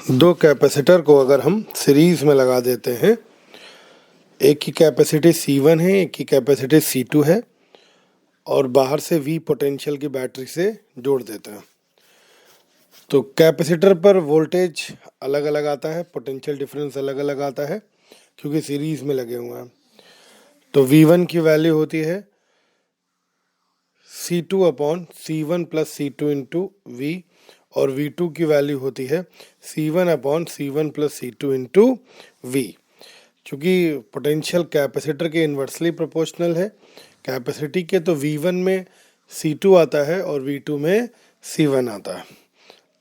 दो कैपेसिटर को अगर हम सीरीज में लगा देते हैं, एक की कैपेसिटी C1 है, एक की कैपेसिटी C2 है और बाहर से V पोटेंशियल की बैटरी से जोड़ देते हैं, तो कैपेसिटर पर वोल्टेज अलग अलग आता है, पोटेंशियल डिफरेंस अलग अलग आता है क्योंकि सीरीज में लगे हुए हैं। तो V1 की वैल्यू होती है C2 upon C1 plus C2 into V और V2 की वैल्यू होती है C1 upon C1 plus C2 into V। क्योंकि पोटेंशियल कैपेसिटर के इन्वर्सली प्रोपोर्शनल है, कैपेसिटी के तो V1 में C2 आता है और V2 में C1 आता है,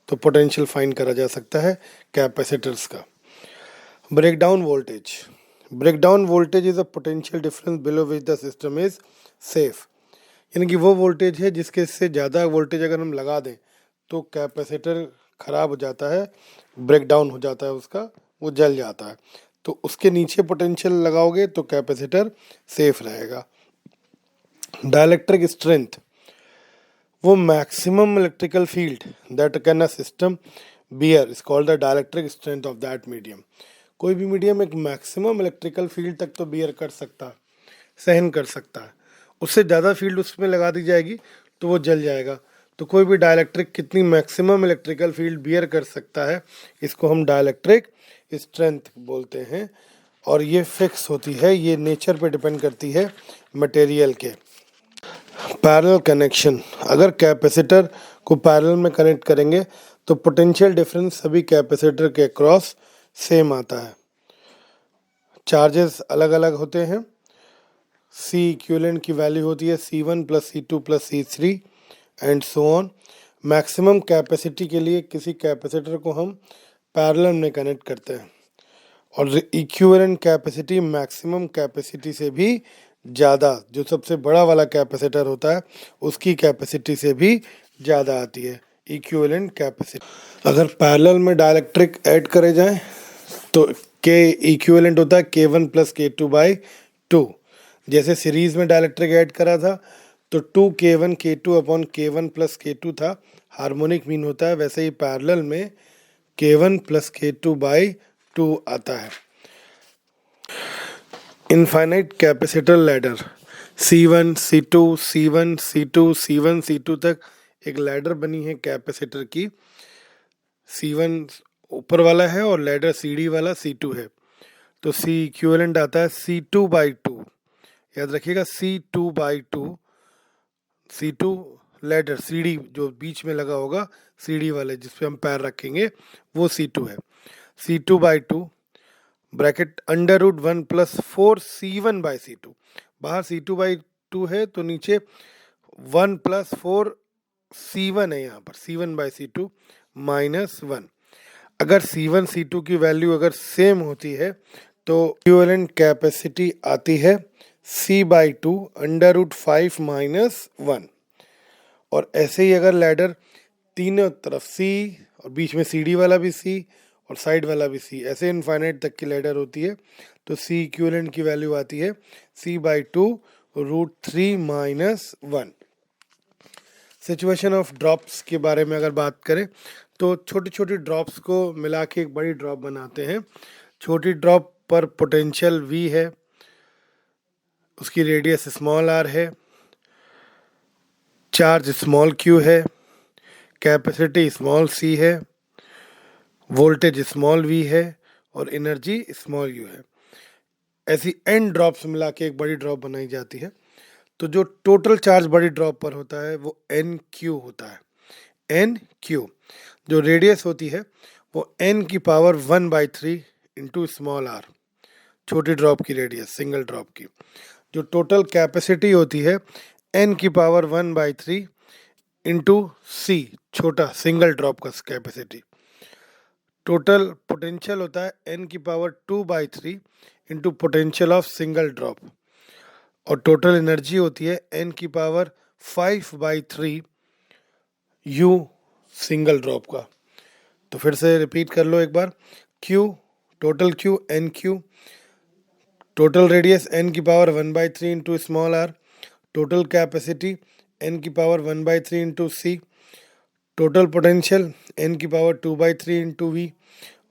तो पोटेंशियल फाइंड करा जा सकता है कैपेसिटर्स का। Breakdown voltage is a potential difference below which the system is safe, यानी कि वो वोल्टेज है जिसके से ज़्यादा वोल्टेज अगर हम लगा दें तो कैपेसिटर ख़राब हो जाता है, ब्रेकडाउन हो जाता है उसका, वो जल जाता है। तो उसके नीचे पोटेंशियल लगाओगे तो कैपेसिटर सेफ रहेगा। डाइलेक्ट्रिक स्ट्रेंथ, वो maximum electrical field that can a system bear is called the dielectric strength of that medium. कोई भी मीडियम एक मैक्सिमम इलेक्ट्रिकल फील्ड तक तो बियर कर सकता है, सहन कर सकता है, उससे ज़्यादा फील्ड उसमें लगा दी जाएगी तो वो जल जाएगा। तो कोई भी डाइलेक्ट्रिक कितनी मैक्सिमम इलेक्ट्रिकल फील्ड बियर कर सकता है, इसको हम डाइलेक्ट्रिक स्ट्रेंथ बोलते हैं। और ये फिक्स होती है, ये नेचर पे डिपेंड करती है मटेरियल के। पैरेलल कनेक्शन, अगर कैपेसिटर को पैरेलल में कनेक्ट करेंगे तो पोटेंशियल डिफरेंस सभी कैपेसिटर के अक्रॉस सेम आता है। चार्जेस अलग अलग होते हैं। सी इक्विवेलेंट की वैल्यू होती है C1 plus C2 plus C3 and so on. Maximum capacity के लिए किसी कैपेसिटर को हम पैरेलल में कनेक्ट करते हैं और इक्विवेलेंट कैपेसिटी मैक्सिमम कैपेसिटी से भी ज़्यादा, जो सबसे बड़ा वाला कैपेसिटर होता है उसकी कैपेसिटी से भी ज़्यादा आती है इक्विवेलेंट कैपेसिटी। अगर पैरेलल में डाइलेक्ट्रिक ऐड करे जाए तो के इक्विवेलेंट होता है K1 प्लस K2/2। जैसे सीरीज में डाइलेक्ट्रिक ऐड करा था तो 2K1 K2 upon K1 plus K2 था, हार्मोनिक मीन होता है, वैसे ही पैरेलल में K1 प्लस K2/2 आता है। Infinite capacitor ladder, C1 C2 C1 C2 C1 C2 तक एक लैडर बनी है कैपेसिटर की। C1 ऊपर वाला है और लैडर CD वाला C2 है, तो C इक्विवेलेंट आता है C2/2। याद रखिएगा C2/2, C2 लैडर CD जो बीच में लगा होगा CD वाले जिस पे हम पैर रखेंगे वो C2 है। C2/2 ब्रैकेट √1 प्लस 4C1/C2, बाहर C2/2 है तो नीचे 1 प्लस 4C1 है, यहाँ पर C1/C2 -1। अगर C1 C2 की वैल्यू अगर सेम होती है तो इक्विवेलेंट कैपेसिटी आती है C/2 √5 -1। और ऐसे ही अगर लैडर तीनों तरफ C और बीच में CD वाला भी C और साइड वाला भी C, ऐसे इनफाइनाइट तक की लैडर होती है तो C इक्विवेलेंट की वैल्यू आती है C/2 √3 -1। सिचुएशन ऑफ ड्रॉप्स के बारे में अगर बात करें तो छोटी छोटी ड्रॉप्स को मिला के एक बड़ी ड्रॉप बनाते हैं। छोटी ड्रॉप पर पोटेंशियल V है, उसकी रेडियस स्मॉल r है, चार्ज स्मॉल q है, कैपेसिटी स्मॉल c है, वोल्टेज स्मॉल v है और एनर्जी स्मॉल u है। ऐसी n ड्रॉप्स मिला के एक बड़ी ड्रॉप बनाई जाती है। तो जो टोटल चार्ज बड़ी ड्रॉप पर होता है वो NQ होता है। NQ जो रेडियस होती है वो n की पावर 1/3 इंटू स्मॉल r, छोटी ड्रॉप की रेडियस सिंगल ड्रॉप की। जो टोटल कैपेसिटी होती है n की पावर 1/3 इंटू c, छोटा सिंगल ड्रॉप का कैपेसिटी। टोटल पोटेंशियल होता है n की power 2/3 into potential of single drop. और टोटल एनर्जी होती है n की पावर 5/3 u सिंगल ड्रॉप का। तो फिर से रिपीट कर लो एक बार, Q total Q NQ, total radius n की power 1/3 into small r, total capacity n की power 1/3 into c, total potential n की पावर 2/3 इंटू v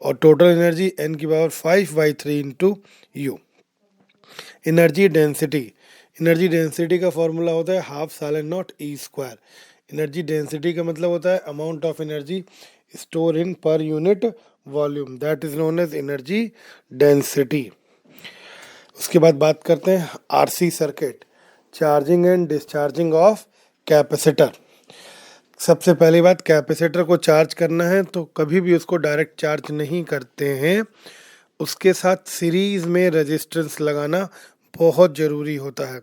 और total energy n⁵ into U. Energy density का formula होता है ½ energy density का मतलब होता है amount of energy store in per unit volume, that is known as energy density. उसके बाद बात करते हैं RC circuit, charging and discharging of capacitor. सबसे पहली बात, कैपेसिटर को चार्ज करना है तो कभी भी उसको डायरेक्ट चार्ज नहीं करते हैं, उसके साथ सीरीज में रेजिस्टेंस लगाना बहुत ज़रूरी होता है।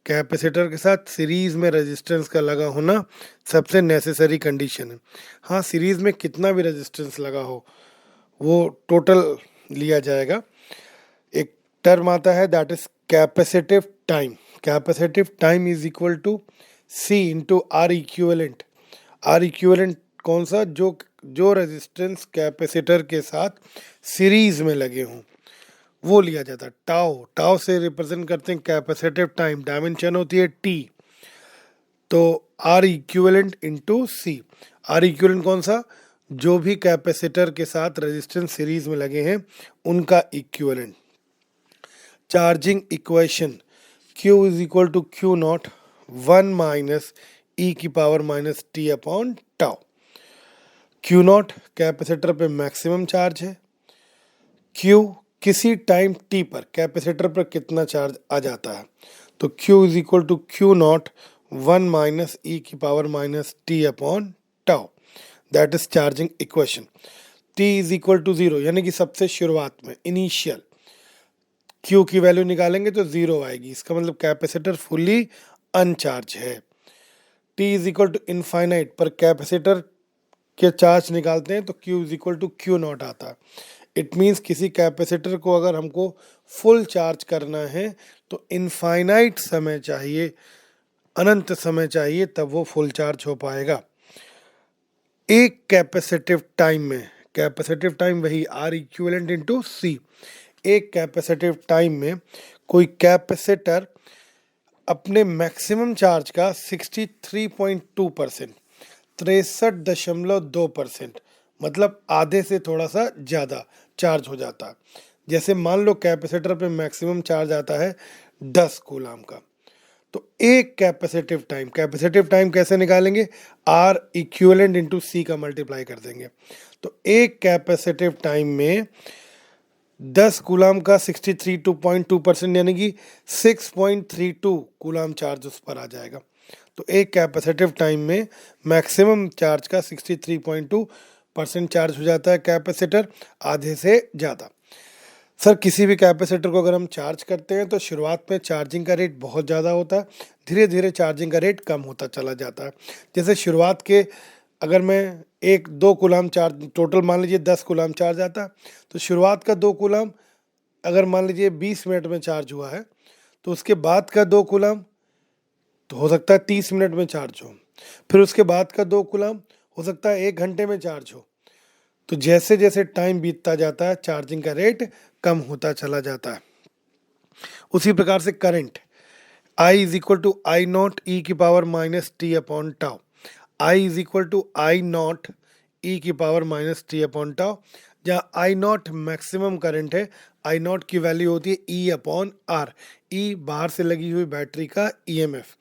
कैपेसिटर के साथ सीरीज में रेजिस्टेंस का लगा होना सबसे नेसेसरी कंडीशन है। हाँ, सीरीज में कितना भी रेजिस्टेंस लगा हो वो टोटल लिया जाएगा। एक टर्म आता है that is capacitive time. Capacitive time is equal to C into R equivalent. R equivalent कौन सा? जो रेजिस्टेंस कैपेसिटर के साथ सीरीज में लगे हों वो लिया जाता है। टाउ से रिप्रेजेंट करते हैं कैपेसिटिव टाइम, डायमेंशन होती है T, तो R equivalent into C. R equivalent कौन सा? जो भी कैपेसिटर के साथ रेजिस्टेंस सीरीज में लगे हैं उनका equivalent. Charging equation Q is equal to Q0 1 minus e⁻t/τ। Q0 capacitor पे मैक्सिमम चार्ज है, Q किसी टाइम t पर कैपेसिटर पर कितना चार्ज आ जाता है, तो Q is equal to Q0 1 minus e⁻t/τ, that is charging equation. t is equal to 0 यानी कि सबसे शुरुआत में इनिशियल Q की वैल्यू निकालेंगे तो 0 आएगी, इसका मतलब कैपेसिटर फुली अनचार्ज है। t is equal to infinite पर कैपेसिटर के चार्ज निकालते हैं तो Q is equal to Q0 आता है। इट मीन्स किसी कैपेसिटर को अगर हमको फुल चार्ज करना है तो इनफाइनाइट समय चाहिए, अनंत समय चाहिए, तब वो फुल चार्ज हो पाएगा। एक कैपेसिटिव टाइम वही आर इक्विवेलेंट इंटू सी। एक कैपेसिटिव टाइम में कोई कैपेसिटर अपने मैक्सिमम चार्ज का 63.2%, 63.2%, मतलब आधे से थोड़ा सा ज़्यादा चार्ज हो जाता है। जैसे मान लो कैपेसिटर पे मैक्सिमम चार्ज आता है 10 कूलाम का, तो एक कैपेसिटिव टाइम कैसे निकालेंगे? आर इक्विवेलेंट इंटू सी का मल्टीप्लाई कर देंगे, तो एक कैपेसिटिव टाइम में 10 कूलाम का 63.2% यानी कि 6.32 कूलाम चार्ज उस पर आ जाएगा। तो एक कैपेसिटिव टाइम में मैक्सिमम चार्ज का 63.2% चार्ज हो जाता है कैपेसिटर, आधे से ज़्यादा। सर, किसी भी कैपेसिटर को अगर हम चार्ज करते हैं तो शुरुआत में चार्जिंग का रेट बहुत ज़्यादा होता है, धीरे धीरे चार्जिंग का रेट कम होता चला जाता है। जैसे शुरुआत के अगर मैं 1-2 कूलाम चार्ज, टोटल मान लीजिए 10 कूलाम चार्ज आता है, तो शुरुआत का 2 कूलाम अगर मान लीजिए 20 मिनट में चार्ज हुआ है, तो उसके बाद का 2 कूलाम तो हो सकता है 30 मिनट में चार्ज हो, फिर उसके बाद का 2 कूलाम हो सकता है 1 घंटे में चार्ज हो। तो जैसे जैसे टाइम बीतता जाता है चार्जिंग का रेट कम होता चला जाता है। उसी प्रकार से current I is equal to I0 e⁻t/τ। I is equal to I0 e⁻t/τ, जहाँ I0 मैक्सिमम करंट है, I0 की वैल्यू होती है E/R। E बाहर से लगी हुई बैटरी का EMF।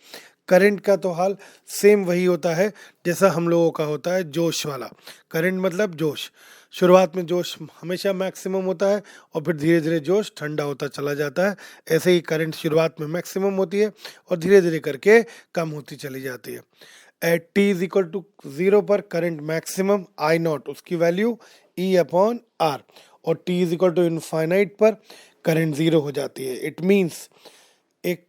करंट का तो हाल सेम वही होता है जैसा हम लोगों का होता है जोश वाला। करंट मतलब जोश, शुरुआत में जोश हमेशा मैक्सिमम होता है और फिर धीरे धीरे जोश ठंडा होता चला जाता है। ऐसे ही करंट शुरुआत में मैक्सिमम होती है और धीरे धीरे करके कम होती चली जाती है। At t is equal to 0 पर करंट मैक्सिमम I0, उसकी वैल्यू E/R, और t is equal to infinite पर करंट 0 हो जाती है। इट मीन्स एक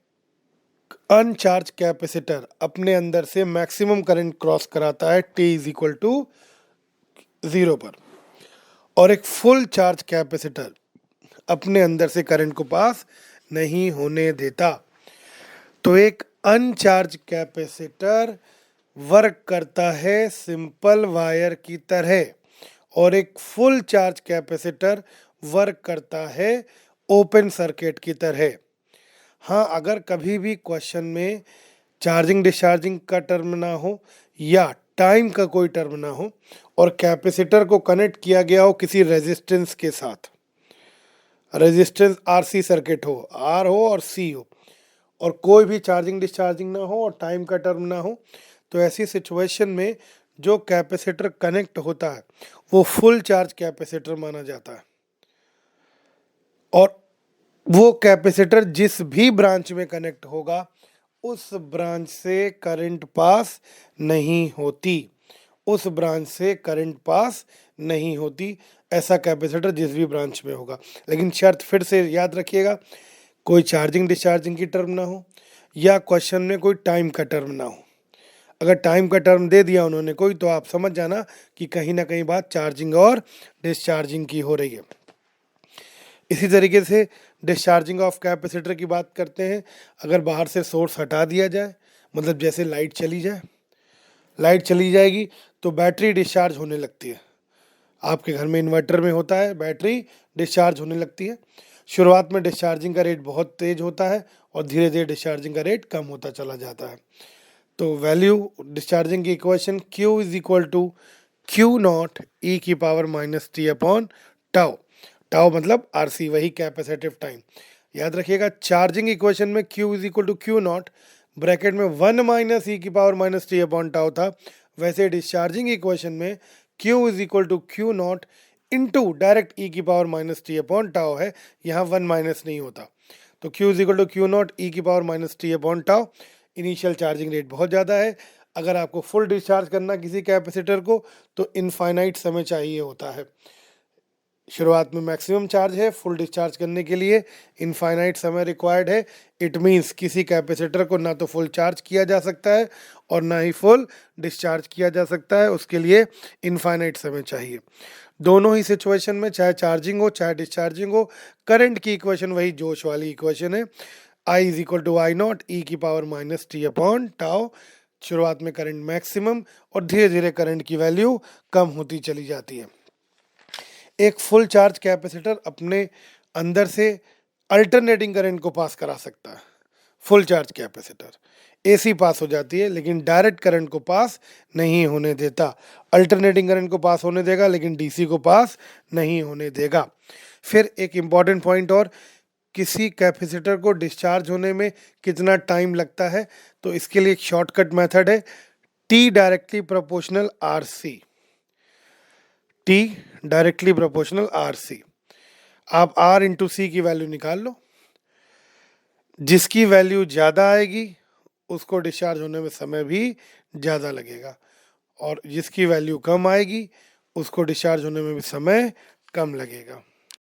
अनचार्ज कैपेसिटर अपने अंदर से मैक्सिमम करंट क्रॉस कराता है t इज इक्वल टू 0 पर, और एक फुल चार्ज कैपेसिटर अपने अंदर से करंट को पास नहीं होने देता। तो एक अनचार्ज कैपेसिटर वर्क करता है सिंपल वायर की तरह, और एक फुल चार्ज कैपेसिटर वर्क करता है ओपन सर्किट की तरह। हाँ, अगर कभी भी क्वेश्चन में चार्जिंग डिस्चार्जिंग का टर्म ना हो या टाइम का कोई टर्म ना हो और कैपेसिटर को कनेक्ट किया गया हो किसी रेजिस्टेंस के साथ, रेजिस्टेंस आरसी सर्किट हो, आर हो और सी हो, और कोई भी चार्जिंग डिस्चार्जिंग ना हो और टाइम का टर्म ना हो, तो ऐसी सिचुएशन में जो कैपेसिटर कनेक्ट होता है वो फुल चार्ज कैपेसिटर माना जाता है। और वो कैपेसिटर जिस भी ब्रांच में कनेक्ट होगा उस ब्रांच से करंट पास नहीं होती, उस ब्रांच से करंट पास नहीं होती, ऐसा कैपेसिटर जिस भी ब्रांच में होगा। लेकिन शर्त फिर से याद रखिएगा, कोई चार्जिंग डिस्चार्जिंग की टर्म ना हो या क्वेश्चन में कोई टाइम का टर्म ना हो। अगर टाइम का टर्म दे दिया उन्होंने कोई, तो आप समझ जाना कि कहीं ना कहीं बात चार्जिंग और डिस्चार्जिंग की हो रही है। इसी तरीके से डिस्चार्जिंग ऑफ कैपेसिटर की बात करते हैं। अगर बाहर से सोर्स हटा दिया जाए, मतलब जैसे लाइट चली जाए, लाइट चली जाएगी तो बैटरी डिस्चार्ज होने लगती है। आपके घर में इन्वर्टर में होता है, बैटरी डिस्चार्ज होने लगती है। शुरुआत में डिस्चार्जिंग का रेट बहुत तेज होता है और धीरे धीरे डिस्चार्जिंग का रेट कम होता चला जाता है। तो वैल्यू डिस्चार्जिंग की equation Q is equal to Q naught e की power minus t upon tau. Tau मतलब RC, वही कैपेसिटिव टाइम। याद रखिएगा, चार्जिंग इक्वेशन में Q is equal to Q naught bracket में 1 माइनस ई की power minus t upon tau था। वैसे डिस्चार्जिंग इक्वेशन में Q is equal to Q naught into direct e की power minus t upon tau है, यहाँ 1 minus नहीं होता। तो Q is equal to Q naught e की power minus t upon tau. Initial charging rate बहुत ज़्यादा है। अगर आपको फुल डिस्चार्ज करना किसी कैपेसिटर को तो इनफाइनाइट समय चाहिए होता है। शुरुआत में मैक्सिमम चार्ज है, फुल डिस्चार्ज करने के लिए इनफाइनाइट समय रिक्वायर्ड है। इट मीन्स किसी कैपेसिटर को ना तो फुल चार्ज किया जा सकता है और ना ही फुल डिस्चार्ज किया जा सकता है, उसके लिए इनफाइनाइट समय चाहिए। दोनों ही सिचुएशन में, चाहे चार्जिंग हो चाहे डिस्चार्जिंग हो, करंट की इक्वेशन वही जोश वाली इक्वेशन है, I is equal to I naught e की power minus t upon tau. शुरुआत में करंट मैक्सिमम और धीरे धीरे करंट की वैल्यू कम होती चली जाती है। एक फुल चार्ज कैपेसिटर अपने अंदर से अल्टरनेटिंग करंट को पास करा सकता है। फुल चार्ज कैपेसिटर AC पास हो जाती है लेकिन डायरेक्ट करंट को पास नहीं होने देता। अल्टरनेटिंग करंट को पास होने देगा लेकिन DC को पास नहीं होने देगा। फिर एक इम्पॉर्टेंट पॉइंट और, किसी कैपेसिटर को डिस्चार्ज होने में कितना टाइम लगता है, तो इसके लिए एक शॉर्टकट मेथड है, T directly proportional RC। T directly proportional RC। आप R इंटू C की वैल्यू निकाल लो, जिसकी वैल्यू ज़्यादा आएगी उसको डिस्चार्ज होने में समय भी ज़्यादा लगेगा और जिसकी वैल्यू कम आएगी उसको डिस्चार्ज होने में भी समय कम लगेगा।